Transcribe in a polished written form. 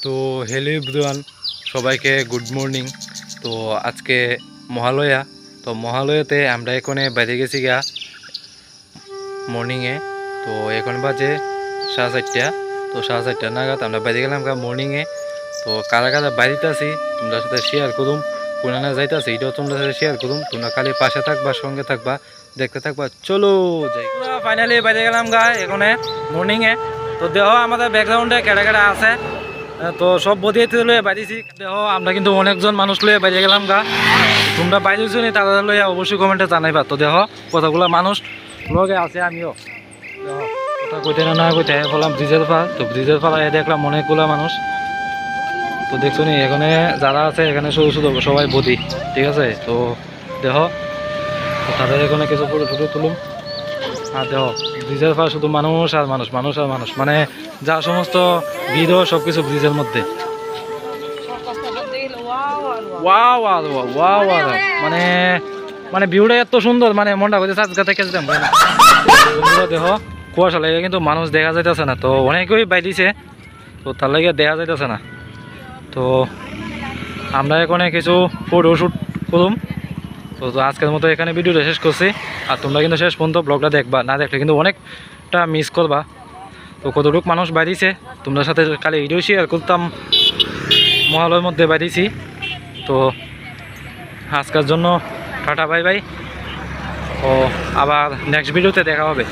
তো hello everyone, সবাইকে good morning. তো আজকে মহালয়া। তো মহালয়াতে আমরা এখানে বাইরে গেছি গা মর্নিংয়ে। তো এখন বাজে 4:30। তো 4:30 নাগাদ আমরা বাইরে গেলাম গা মর্নিংয়ে। তো কারা কারা বাড়িতে আছি তোমরা সাথে শেয়ার করুম, কোন না যাইতেছি এটাও তোমরা সাথে শেয়ার করুম। তোমরা খালি পাশে থাকবা, সঙ্গে থাকবা, দেখতে থাকবা। চলো যাই। ফাইনালি বাইরে গেলাম গা এখানে মর্নিংয়ে। তো দেহ আমাদের ব্যাকগ্রাউন্ডে কেটে কেটে আছে। তো সব বদিয়ে লইয়া বাইরেছি দেহ, আমরা কিন্তু অনেকজন মানুষ লইয়া বাইরে গেলাম গা। তোমরা বাইরেছো নি তারা লইয়া অবশ্যই কমেন্টে জানাইবা। তো দেহ কতগুলো মানুষ লগে আছে, আমিও দেহ কথা কইতে না কইতে বললাম ব্রিজের পার। তো ব্রিজের পাড়া দেখলাম অনেকগুলো মানুষ। তো দেখছো নি এখানে যারা আছে এখানে শুধু শুধু সবাই বদি, ঠিক আছে। তো দেহ তাদের এখানে কিছু ফটো টুটো তুলুম। আর দেহ ব্রিজের পার শুধু মানুষ আর মানুষ, মানুষ আর মানুষ, মানে যা সমস্ত ভিড় সব কিছু ব্রিজের মধ্যে। ওয়াও ওয়াও ওয়াও ওয়াও, মানে মানে ভিউটা এত সুন্দর, মানে মনটা করছে সাজগাতে খেলতাম। দেহ কুয়াশা লাগে কিন্তু মানুষ দেখা যাইতেছে না। তো অনেকেই বাইরেছে, তো তার লাগে দেখা যাইতেছে না। তো আমরা এখানে কিছু ফটোশ্যুট করুম। তো আজকের মতো এখানে ভিডিওটা শেষ করছি। আর তোমরা কিন্তু শেষ পর্যন্ত ব্লগটা দেখবা, না দেখলে কিন্তু অনেকটা মিস করবা। তো কতটুকু মানুষ বাইরেছে তোমরা সাথে খালি ভিডিও শেয়ার করতাম, মহালয়ের মধ্যে বাইরেছি। তো আজকের জন্য টাটা বাই বাই। ও আবার নেক্সট ভিডিওতে দেখা হবে।